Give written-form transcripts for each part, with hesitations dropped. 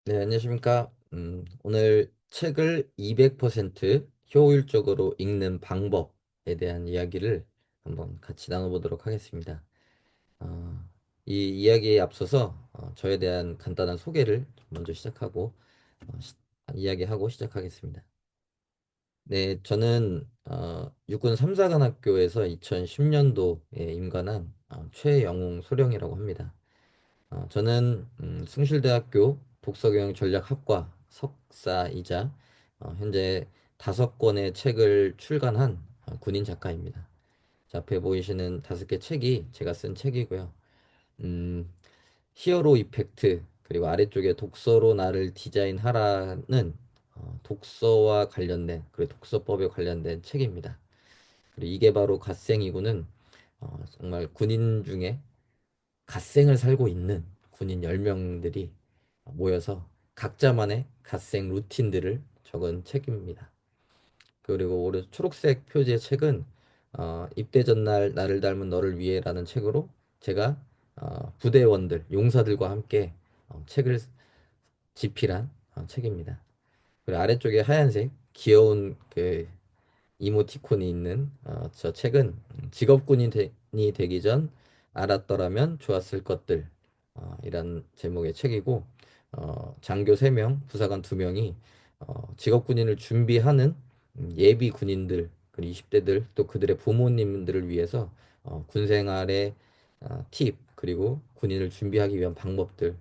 네, 안녕하십니까. 오늘 책을 200% 효율적으로 읽는 방법에 대한 이야기를 한번 같이 나눠보도록 하겠습니다. 어, 이 이야기에 앞서서 저에 대한 간단한 소개를 먼저 시작하고 이야기하고 시작하겠습니다. 네, 저는 육군 삼사관학교에서 2010년도에 임관한 최영웅 소령이라고 합니다. 저는 숭실대학교 독서경영전략학과 석사이자 현재 5권의 책을 출간한 군인 작가입니다. 자, 앞에 보이시는 5개 책이 제가 쓴 책이고요. 음, 히어로 이펙트 그리고 아래쪽에 독서로 나를 디자인하라는 독서와 관련된 그리고 독서법에 관련된 책입니다. 그리고 이게 바로 갓생이고는 정말 군인 중에 갓생을 살고 있는 군인 10명들이 모여서 각자만의 갓생 루틴들을 적은 책입니다. 그리고 오른 초록색 표지의 책은 입대 전날 나를 닮은 너를 위해라는 책으로 제가 부대원들, 용사들과 함께 책을 집필한 책입니다. 그리고 아래쪽에 하얀색 귀여운 그 이모티콘이 있는 저 책은 직업군인이 되기 전 알았더라면 좋았을 것들 이란 제목의 책이고 장교 3명, 부사관 2명이 직업군인을 준비하는 예비 군인들 그리고 20대들 또 그들의 부모님들을 위해서 군 생활의 팁 그리고 군인을 준비하기 위한 방법들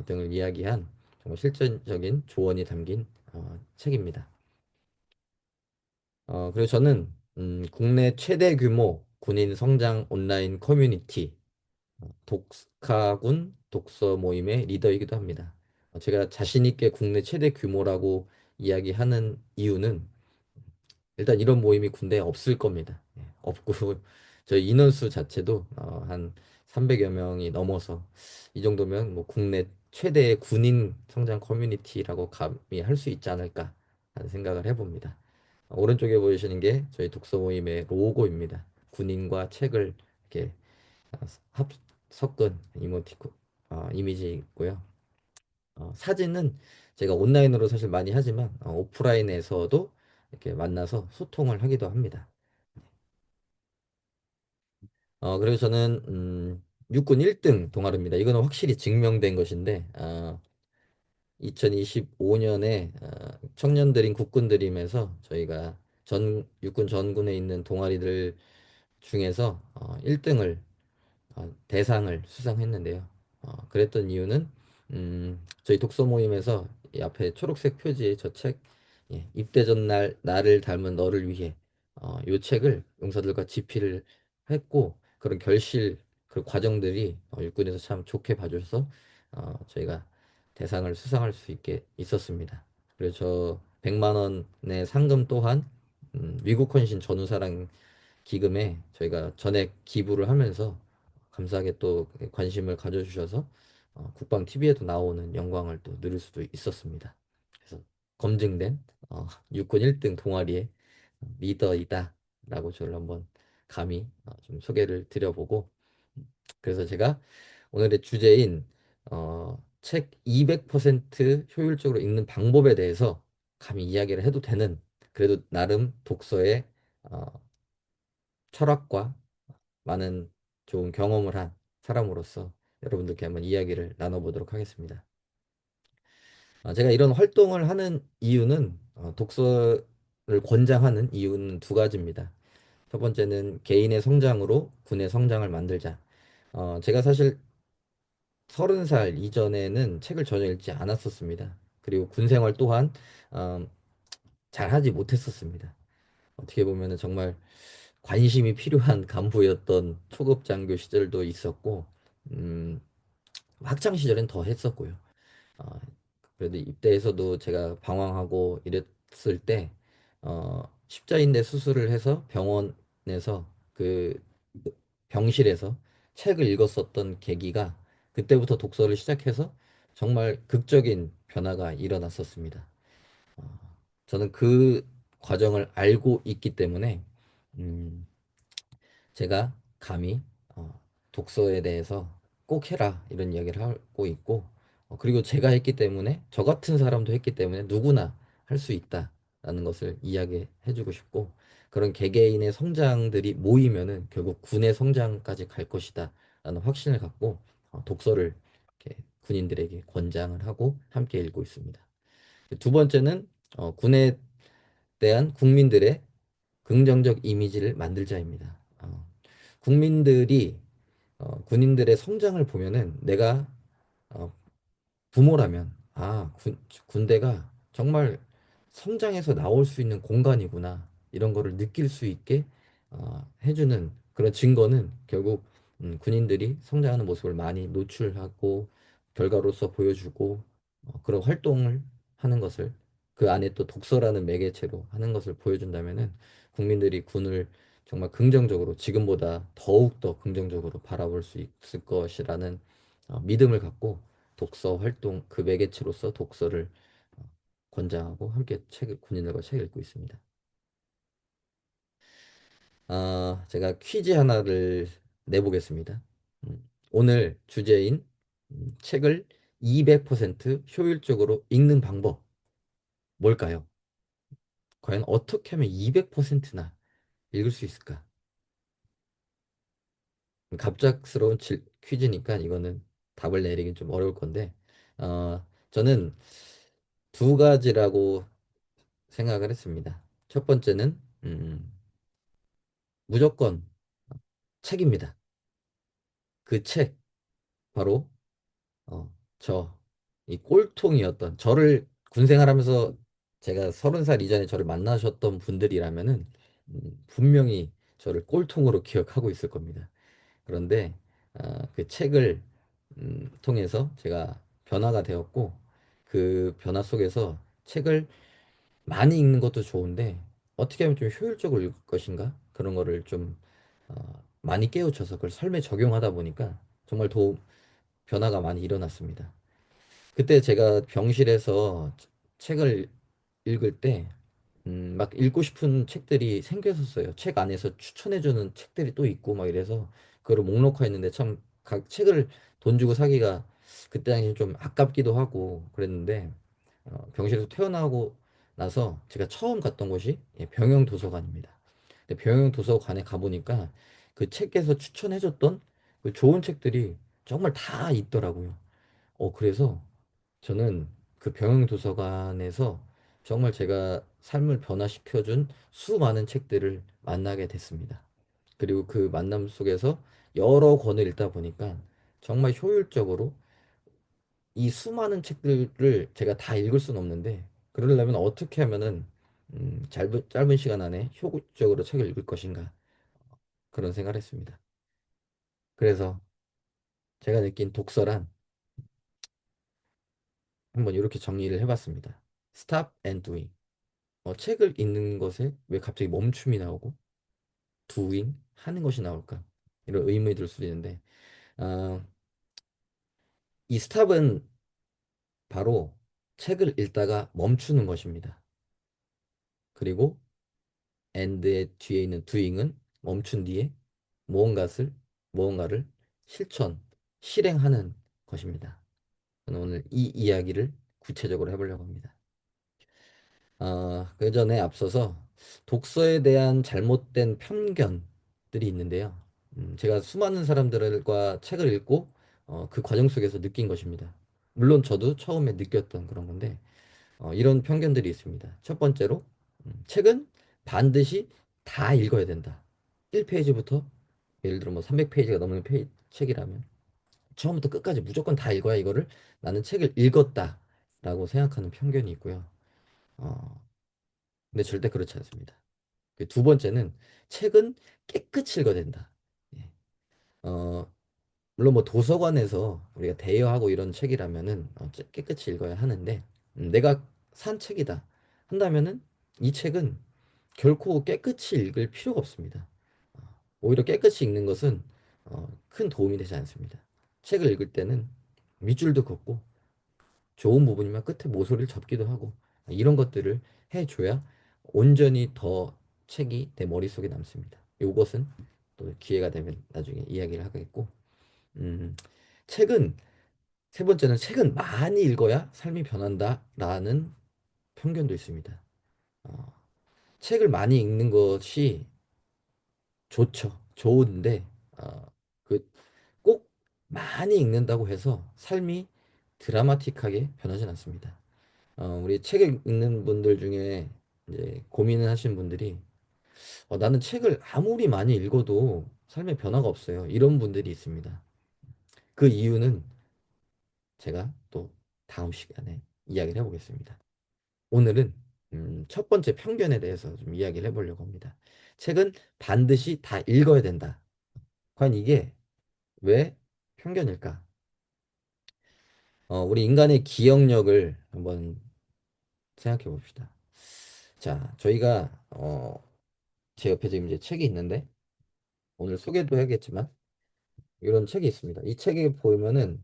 등을 이야기한 정말 실전적인 조언이 담긴 책입니다. 그리고 저는 국내 최대 규모 군인 성장 온라인 커뮤니티 독카군 독서 모임의 리더이기도 합니다. 제가 자신 있게 국내 최대 규모라고 이야기하는 이유는 일단 이런 모임이 군대에 없을 겁니다. 예, 없고 저희 인원수 자체도 한 300여 명이 넘어서 이 정도면 뭐 국내 최대의 군인 성장 커뮤니티라고 감히 할 수 있지 않을까 하는 생각을 해봅니다. 오른쪽에 보이시는 게 저희 독서 모임의 로고입니다. 군인과 책을 이렇게 합 섞은 이모티콘 이미지고요. 사진은 제가 온라인으로 사실 많이 하지만 오프라인에서도 이렇게 만나서 소통을 하기도 합니다. 그리고 저는 육군 1등 동아리입니다. 이거는 확실히 증명된 것인데 2025년에 청년드림 국군드림에서 저희가 전 육군 전군에 있는 동아리들 중에서 1등을 대상을 수상했는데요. 그랬던 이유는 저희 독서 모임에서 이 앞에 초록색 표지의 저 책, 예, 입대 전날 나를 닮은 너를 위해 이 책을 용사들과 집필을 했고 그런 결실 그 과정들이 육군에서 참 좋게 봐줘서 저희가 대상을 수상할 수 있게 있었습니다. 그래서 저 100만 원의 상금 또한 미국 헌신 전후사랑 기금에 저희가 전액 기부를 하면서 감사하게 또 관심을 가져주셔서 국방 TV에도 나오는 영광을 또 누릴 수도 있었습니다. 그래서 검증된 육군 1등 동아리의 리더이다라고 저를 한번 감히 좀 소개를 드려보고 그래서 제가 오늘의 주제인 책 200% 효율적으로 읽는 방법에 대해서 감히 이야기를 해도 되는 그래도 나름 독서의 어, 철학과 많은 좋은 경험을 한 사람으로서 여러분들께 한번 이야기를 나눠보도록 하겠습니다. 제가 이런 활동을 하는 이유는 독서를 권장하는 이유는 두 가지입니다. 첫 번째는 개인의 성장으로 군의 성장을 만들자. 제가 사실 30살 이전에는 책을 전혀 읽지 않았었습니다. 그리고 군 생활 또한 어, 잘 하지 못했었습니다. 어떻게 보면은 정말 관심이 필요한 간부였던 초급 장교 시절도 있었고, 음, 학창 시절엔 더 했었고요. 어, 그래도 입대에서도 제가 방황하고 이랬을 때, 십자인대 수술을 해서 병원에서 그 병실에서 책을 읽었었던 계기가 그때부터 독서를 시작해서 정말 극적인 변화가 일어났었습니다. 어, 저는 그 과정을 알고 있기 때문에, 음, 제가 감히 독서에 대해서 꼭 해라 이런 이야기를 하고 있고 그리고 제가 했기 때문에 저 같은 사람도 했기 때문에 누구나 할 수 있다라는 것을 이야기해주고 싶고 그런 개개인의 성장들이 모이면은 결국 군의 성장까지 갈 것이다라는 확신을 갖고 독서를 이렇게 군인들에게 권장을 하고 함께 읽고 있습니다. 두 번째는 군에 대한 국민들의 긍정적 이미지를 만들자입니다. 국민들이 군인들의 성장을 보면은 내가 어, 부모라면 군대가 정말 성장해서 나올 수 있는 공간이구나 이런 거를 느낄 수 있게 해주는 그런 증거는 결국 군인들이 성장하는 모습을 많이 노출하고 결과로서 보여주고 그런 활동을 하는 것을 그 안에 또 독서라는 매개체로 하는 것을 보여준다면은 국민들이 군을 정말 긍정적으로 지금보다 더욱 더 긍정적으로 바라볼 수 있을 것이라는 믿음을 갖고 독서 활동 그 매개체로서 독서를 어, 권장하고 함께 군인들과 책을 읽고 있습니다. 제가 퀴즈 하나를 내보겠습니다. 오늘 주제인 책을 200% 효율적으로 읽는 방법 뭘까요? 과연 어떻게 하면 200%나 읽을 수 있을까? 갑작스러운 퀴즈니까 이거는 답을 내리긴 좀 어려울 건데 저는 두 가지라고 생각을 했습니다. 첫 번째는 무조건 책입니다. 그 책, 바로 어, 이 꼴통이었던 저를 군생활하면서 제가 30살 이전에 저를 만나셨던 분들이라면은 분명히 저를 꼴통으로 기억하고 있을 겁니다. 그런데 그 책을 통해서 제가 변화가 되었고 그 변화 속에서 책을 많이 읽는 것도 좋은데 어떻게 하면 좀 효율적으로 읽을 것인가 그런 거를 좀 많이 깨우쳐서 그걸 삶에 적용하다 보니까 정말 변화가 많이 일어났습니다. 그때 제가 병실에서 책을 읽을 때 막 읽고 싶은 책들이 생겼었어요. 책 안에서 추천해주는 책들이 또 있고 막 이래서 그거를 목록화했는데 참 각 책을 돈 주고 사기가 그때 당시 좀 아깝기도 하고 그랬는데 병실에서 퇴원하고 나서 제가 처음 갔던 곳이 병영 도서관입니다. 근데 병영 도서관에 가보니까 그 책에서 추천해줬던 그 좋은 책들이 정말 다 있더라고요. 그래서 저는 그 병영 도서관에서 정말 제가 삶을 변화시켜준 수많은 책들을 만나게 됐습니다. 그리고 그 만남 속에서 여러 권을 읽다 보니까 정말 효율적으로 이 수많은 책들을 제가 다 읽을 수는 없는데 그러려면 어떻게 하면은 짧은 시간 안에 효율적으로 책을 읽을 것인가 그런 생각을 했습니다. 그래서 제가 느낀 독서란 한번 이렇게 정리를 해봤습니다. Stop and doing. 책을 읽는 것에 왜 갑자기 멈춤이 나오고 doing 하는 것이 나올까? 이런 의문이 들 수도 있는데 어, 이 stop은 바로 책을 읽다가 멈추는 것입니다. 그리고 and의 뒤에 있는 doing은 멈춘 뒤에 무언가를 무언가를 실행하는 것입니다. 저는 오늘 이 이야기를 구체적으로 해보려고 합니다. 그 전에 앞서서 독서에 대한 잘못된 편견들이 있는데요. 제가 수많은 사람들과 책을 읽고 그 과정 속에서 느낀 것입니다. 물론 저도 처음에 느꼈던 그런 건데 이런 편견들이 있습니다. 첫 번째로 책은 반드시 다 읽어야 된다. 1페이지부터 예를 들어 뭐 300페이지가 넘는 책이라면 처음부터 끝까지 무조건 다 읽어야 이거를 나는 책을 읽었다라고 생각하는 편견이 있고요. 어, 근데 절대 그렇지 않습니다. 그두 번째는 책은 깨끗이 읽어야 된다. 예. 어, 물론 뭐 도서관에서 우리가 대여하고 이런 책이라면은 깨끗이 읽어야 하는데 내가 산 책이다 한다면은 이 책은 결코 깨끗이 읽을 필요가 없습니다. 오히려 깨끗이 읽는 것은 큰 도움이 되지 않습니다. 책을 읽을 때는 밑줄도 긋고 좋은 부분이면 끝에 모서리를 접기도 하고 이런 것들을 해줘야 온전히 더 책이 내 머릿속에 남습니다. 이것은 또 기회가 되면 나중에 이야기를 하겠고 음, 책은 세 번째는 책은 많이 읽어야 삶이 변한다라는 편견도 있습니다. 어, 책을 많이 읽는 것이 좋죠. 좋은데 어, 그꼭 많이 읽는다고 해서 삶이 드라마틱하게 변하진 않습니다. 우리 책 읽는 분들 중에 이제 고민을 하시는 분들이 나는 책을 아무리 많이 읽어도 삶에 변화가 없어요. 이런 분들이 있습니다. 그 이유는 제가 또 다음 시간에 이야기를 해보겠습니다. 오늘은 첫 번째 편견에 대해서 좀 이야기를 해보려고 합니다. 책은 반드시 다 읽어야 된다. 과연 이게 왜 편견일까? 우리 인간의 기억력을 한번 생각해 봅시다. 자, 저희가 제 옆에 지금 이제 책이 있는데 오늘 소개도 해야겠지만 이런 책이 있습니다. 이 책에 보면은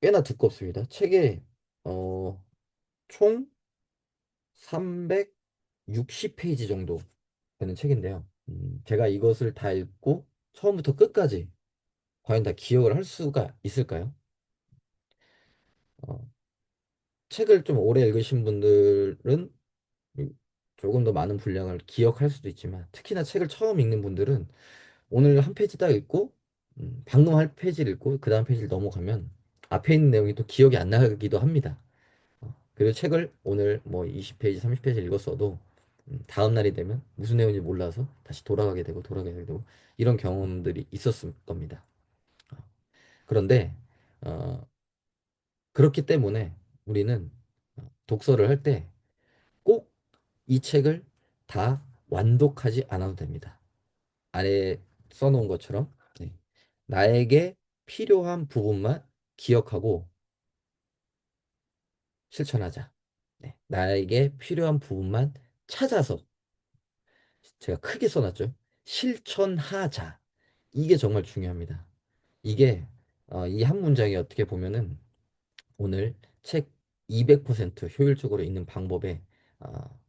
꽤나 두껍습니다. 책에 어, 총 360페이지 정도 되는 책인데요. 제가 이것을 다 읽고 처음부터 끝까지 과연 다 기억을 할 수가 있을까요? 어, 책을 좀 오래 읽으신 분들은 조금 더 많은 분량을 기억할 수도 있지만 특히나 책을 처음 읽는 분들은 오늘 한 페이지 딱 읽고 방금 한 페이지를 읽고 그 다음 페이지를 넘어가면 앞에 있는 내용이 또 기억이 안 나기도 합니다. 그리고 책을 오늘 뭐 20페이지, 30페이지 읽었어도 다음 날이 되면 무슨 내용인지 몰라서 다시 돌아가게 되고 이런 경험들이 있었을 겁니다. 어, 그런데 어, 그렇기 때문에 우리는 독서를 할 때 꼭 이 책을 다 완독하지 않아도 됩니다. 아래 써놓은 것처럼 네. 나에게 필요한 부분만 기억하고 실천하자. 네. 나에게 필요한 부분만 찾아서 제가 크게 써놨죠. 실천하자. 이게 정말 중요합니다. 이게 이 한 문장이 어떻게 보면은 오늘 책 200% 효율적으로 읽는 방법에 어,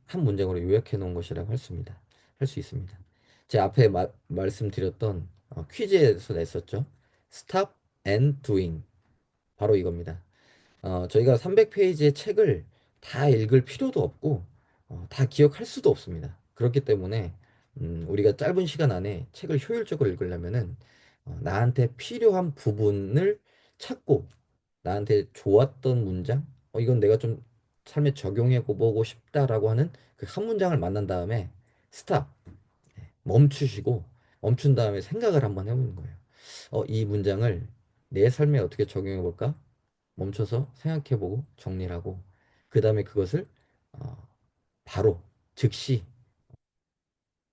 한 문장으로 요약해 놓은 것이라고 할 수 있습니다. 제 앞에 말씀드렸던 퀴즈에서 냈었죠. Stop and Doing. 바로 이겁니다. 저희가 300페이지의 책을 다 읽을 필요도 없고 다 기억할 수도 없습니다. 그렇기 때문에 우리가 짧은 시간 안에 책을 효율적으로 읽으려면은 나한테 필요한 부분을 찾고 나한테 좋았던 문장, 이건 내가 좀 삶에 적용해 보고 싶다라고 하는 그 한 문장을 만난 다음에 스탑, 멈추시고 멈춘 다음에 생각을 한번 해보는 거예요. 이 문장을 내 삶에 어떻게 적용해 볼까? 멈춰서 생각해보고 정리를 하고 그 다음에 그것을 어, 바로 즉시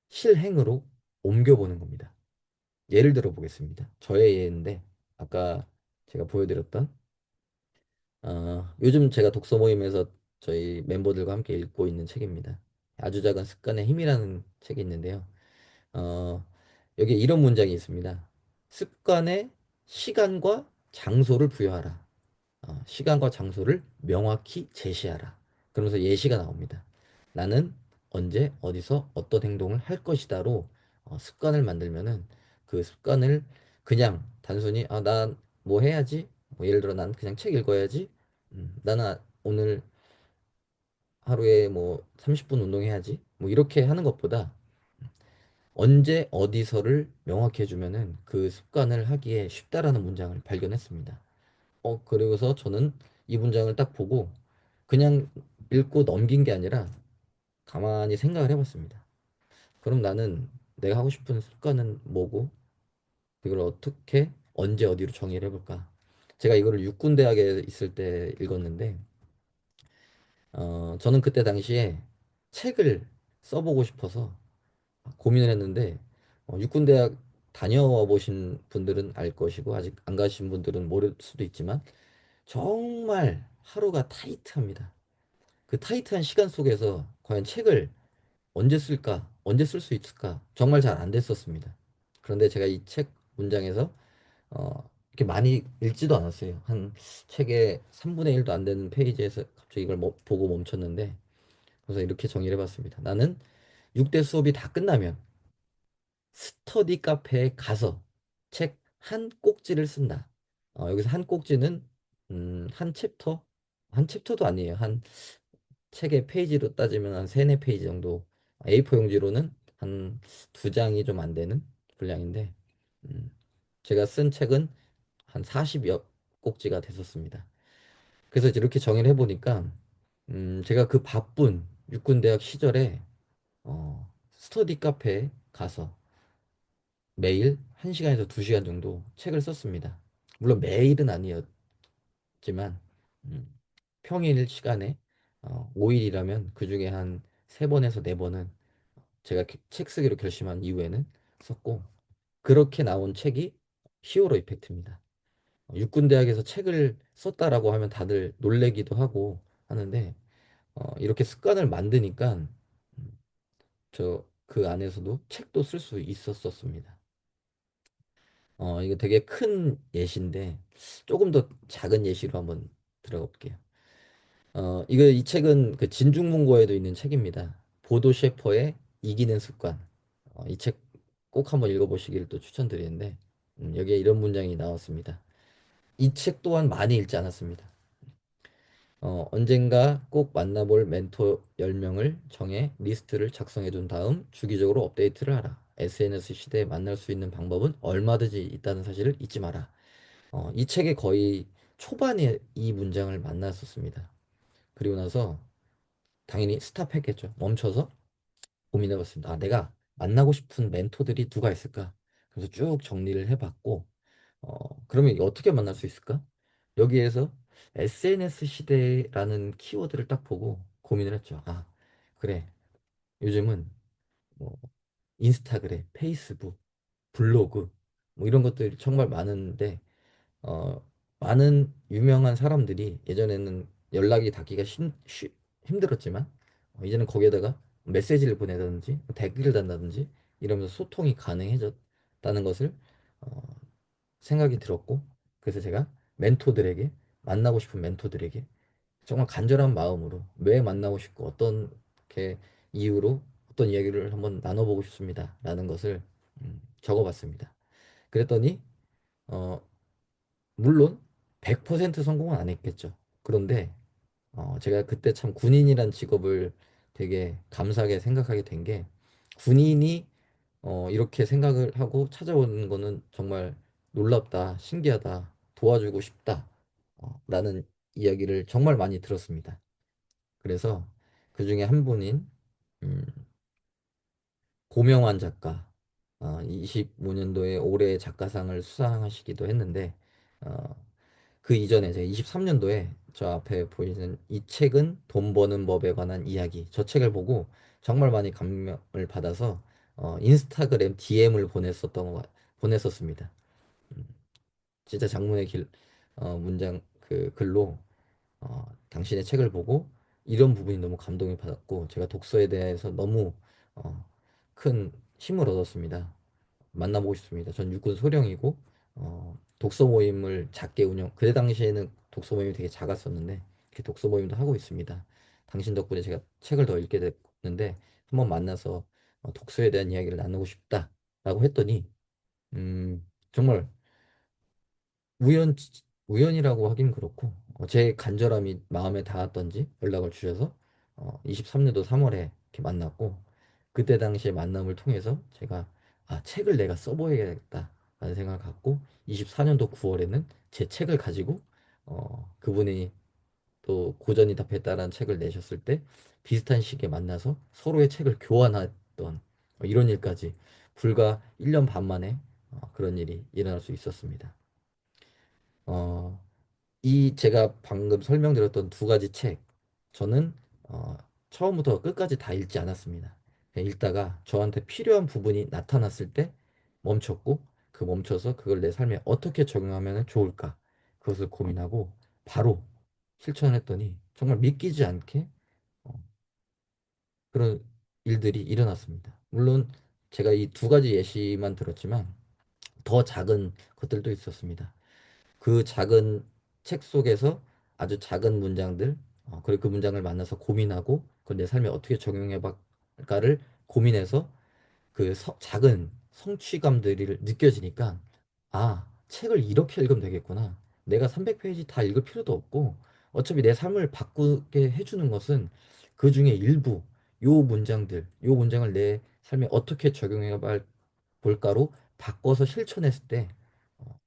실행으로 옮겨보는 겁니다. 예를 들어 보겠습니다. 저의 예인데 아까 제가 보여드렸던 요즘 제가 독서 모임에서 저희 멤버들과 함께 읽고 있는 책입니다. 아주 작은 습관의 힘이라는 책이 있는데요. 어, 여기에 이런 문장이 있습니다. 습관에 시간과 장소를 부여하라. 시간과 장소를 명확히 제시하라. 그러면서 예시가 나옵니다. 나는 언제 어디서 어떤 행동을 할 것이다로 습관을 만들면은 그 습관을 그냥 단순히 난 뭐 해야지. 뭐 예를 들어 난 그냥 책 읽어야지. 나는 오늘 하루에 뭐 30분 운동해야지. 뭐 이렇게 하는 것보다 언제 어디서를 명확히 해주면은 그 습관을 하기에 쉽다라는 문장을 발견했습니다. 그리고서 저는 이 문장을 딱 보고 그냥 읽고 넘긴 게 아니라 가만히 생각을 해봤습니다. 그럼 나는 내가 하고 싶은 습관은 뭐고, 그걸 어떻게, 언제, 어디로 정의를 해볼까? 제가 이거를 육군대학에 있을 때 읽었는데, 저는 그때 당시에 책을 써보고 싶어서 고민을 했는데, 육군대학 다녀와 보신 분들은 알 것이고, 아직 안 가신 분들은 모를 수도 있지만, 정말 하루가 타이트합니다. 그 타이트한 시간 속에서 과연 책을 언제 쓸까? 언제 쓸 수 있을까? 정말 잘 안 됐었습니다. 그런데 제가 이 책 문장에서 이렇게 많이 읽지도 않았어요. 한 책의 3분의 1도 안 되는 페이지에서 갑자기 이걸 보고 멈췄는데 그래서 이렇게 정리를 해봤습니다. 나는 6대 수업이 다 끝나면 스터디 카페에 가서 책 한 꼭지를 쓴다. 여기서 한 꼭지는 한 챕터, 한 챕터도 아니에요. 한 책의 페이지로 따지면 한 세네 페이지 정도. A4 용지로는 한 두 장이 좀 안 되는 분량인데, 음, 제가 쓴 책은 한 40여 꼭지가 됐었습니다. 그래서 이렇게 정의를 해보니까, 제가 그 바쁜 육군대학 시절에 스터디 카페에 가서 매일 1시간에서 2시간 정도 책을 썼습니다. 물론 매일은 아니었지만, 음, 평일 시간에 5일이라면 그중에 한 3번에서 4번은 제가 책 쓰기로 결심한 이후에는 썼고, 그렇게 나온 책이 히어로 이펙트입니다. 육군대학에서 책을 썼다라고 하면 다들 놀래기도 하고 하는데, 이렇게 습관을 만드니까 저 그 안에서도 책도 쓸 수 있었었습니다. 이거 되게 큰 예시인데 조금 더 작은 예시로 한번 들어가 볼게요. 이 책은 그 진중문고에도 있는 책입니다. 보도 셰퍼의 이기는 습관. 이 책 꼭 한번 읽어보시기를 또 추천드리는데, 여기에 이런 문장이 나왔습니다. 이 책 또한 많이 읽지 않았습니다. 언젠가 꼭 만나볼 멘토 10명을 정해 리스트를 작성해 둔 다음 주기적으로 업데이트를 하라. SNS 시대에 만날 수 있는 방법은 얼마든지 있다는 사실을 잊지 마라. 이 책의 거의 초반에 이 문장을 만났었습니다. 그리고 나서 당연히 스탑했겠죠. 멈춰서 고민해봤습니다. 아, 내가 만나고 싶은 멘토들이 누가 있을까? 그래서 쭉 정리를 해봤고, 그러면 어떻게 만날 수 있을까? 여기에서 SNS 시대라는 키워드를 딱 보고 고민을 했죠. 아, 그래. 요즘은 뭐 인스타그램, 페이스북, 블로그 뭐 이런 것들이 정말 많은데, 어, 많은 유명한 사람들이 예전에는 연락이 닿기가 힘들었지만, 이제는 거기에다가 메시지를 보내다든지 댓글을 단다든지 이러면서 소통이 가능해졌다는 것을 어, 생각이 들었고, 그래서 제가 멘토들에게, 만나고 싶은 멘토들에게 정말 간절한 마음으로 왜 만나고 싶고 어떤 게 이유로 어떤 이야기를 한번 나눠보고 싶습니다 라는 것을 적어봤습니다. 그랬더니 어, 물론 100% 성공은 안 했겠죠. 그런데 제가 그때 참 군인이란 직업을 되게 감사하게 생각하게 된 게, 군인이 이렇게 생각을 하고 찾아오는 거는 정말 놀랍다, 신기하다, 도와주고 싶다, 라는 이야기를 정말 많이 들었습니다. 그래서 그 중에 한 분인 음, 고명환 작가, 25년도에 올해 작가상을 수상하시기도 했는데, 어, 그 이전에 제가 23년도에 저 앞에 보이는 이 책은 돈 버는 법에 관한 이야기, 저 책을 보고 정말 많이 감명을 받아서 인스타그램 DM을 보냈었습니다. 음, 진짜 장문의 문장 그 글로 당신의 책을 보고 이런 부분이 너무 감동을 받았고 제가 독서에 대해서 너무 어, 큰 힘을 얻었습니다. 만나보고 싶습니다. 전 육군 소령이고 독서 모임을 작게 그때 당시에는 독서 모임이 되게 작았었는데 이렇게 독서 모임도 하고 있습니다. 당신 덕분에 제가 책을 더 읽게 됐는데 한번 만나서 독서에 대한 이야기를 나누고 싶다라고 했더니 정말 우연 우연이라고 하긴 그렇고 제 간절함이 마음에 닿았던지 연락을 주셔서 23년도 3월에 이렇게 만났고, 그때 당시에 만남을 통해서 제가 책을 내가 써보야겠다라는 생각을 갖고 24년도 9월에는 제 책을 가지고 그분이 또 고전이다 뱄다라는 책을 내셨을 때 비슷한 시기에 만나서 서로의 책을 교환했던 이런 일까지 불과 1년 반 만에 그런 일이 일어날 수 있었습니다. 어, 이 제가 방금 설명드렸던 두 가지 책, 저는 어, 처음부터 끝까지 다 읽지 않았습니다. 그냥 읽다가 저한테 필요한 부분이 나타났을 때 멈췄고, 그 멈춰서 그걸 내 삶에 어떻게 적용하면 좋을까, 그것을 고민하고 바로 실천했더니 정말 믿기지 않게 어, 그런 일들이 일어났습니다. 물론 제가 이 두 가지 예시만 들었지만 더 작은 것들도 있었습니다. 그 작은 책 속에서 아주 작은 문장들, 그리고 그 문장을 만나서 고민하고 그걸 내 삶에 어떻게 적용해 볼까를 고민해서 그 작은 성취감들이 느껴지니까, 책을 이렇게 읽으면 되겠구나. 내가 300페이지 다 읽을 필요도 없고 어차피 내 삶을 바꾸게 해주는 것은 그 중에 일부 요 문장을 내 삶에 어떻게 적용해 볼까로 바꿔서 실천했을 때 어,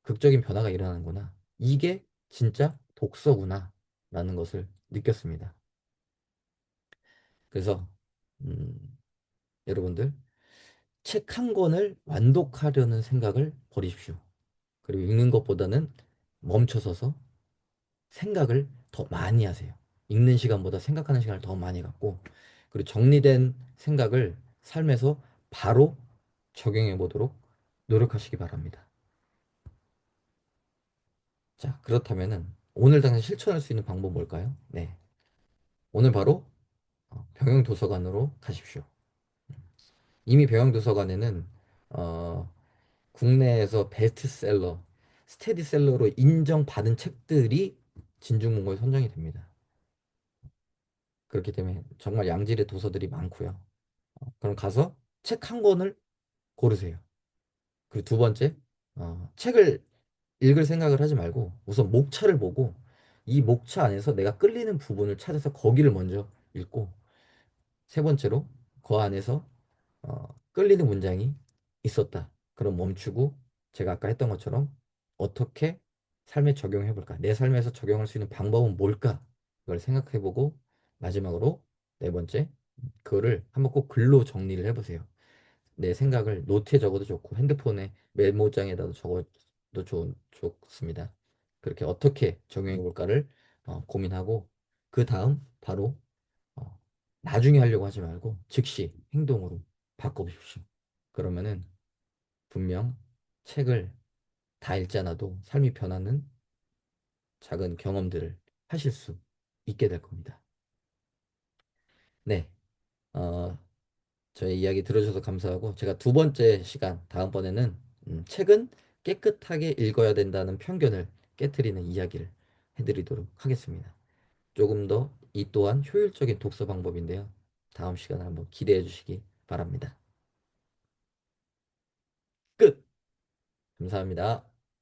극적인 변화가 일어나는구나. 이게 진짜 독서구나 라는 것을 느꼈습니다. 그래서 음, 여러분들 책 한 권을 완독하려는 생각을 버리십시오. 그리고 읽는 것보다는 멈춰서서 생각을 더 많이 하세요. 읽는 시간보다 생각하는 시간을 더 많이 갖고, 그리고 정리된 생각을 삶에서 바로 적용해 보도록 노력하시기 바랍니다. 자, 그렇다면은 오늘 당장 실천할 수 있는 방법 뭘까요? 네. 오늘 바로 병영도서관으로 가십시오. 이미 병영도서관에는 어, 국내에서 베스트셀러, 스테디셀러로 인정받은 책들이 진중문고에 선정이 됩니다. 그렇기 때문에 정말 양질의 도서들이 많고요. 그럼 가서 책 한 권을 고르세요. 그리고 두 번째, 책을 읽을 생각을 하지 말고 우선 목차를 보고 이 목차 안에서 내가 끌리는 부분을 찾아서 거기를 먼저 읽고 세 번째로 그 안에서 끌리는 문장이 있었다. 그럼 멈추고 제가 아까 했던 것처럼 어떻게 삶에 적용해 볼까? 내 삶에서 적용할 수 있는 방법은 뭘까? 이걸 생각해 보고 마지막으로 네 번째, 그거를 한번 꼭 글로 정리를 해보세요. 내 생각을 노트에 적어도 좋고 핸드폰에 메모장에다도 적어도 좋습니다. 그렇게 어떻게 적용해 볼까를 고민하고 그 다음 바로 어, 나중에 하려고 하지 말고 즉시 행동으로 바꿔보십시오. 그러면은 분명 책을 다 읽지 않아도 삶이 변하는 작은 경험들을 하실 수 있게 될 겁니다. 네, 어, 저희 이야기 들어주셔서 감사하고 제가 두 번째 시간 다음번에는 책은 깨끗하게 읽어야 된다는 편견을 깨트리는 이야기를 해드리도록 하겠습니다. 조금 더 이 또한 효율적인 독서 방법인데요. 다음 시간에 한번 기대해 주시기 바랍니다. 끝! 감사합니다.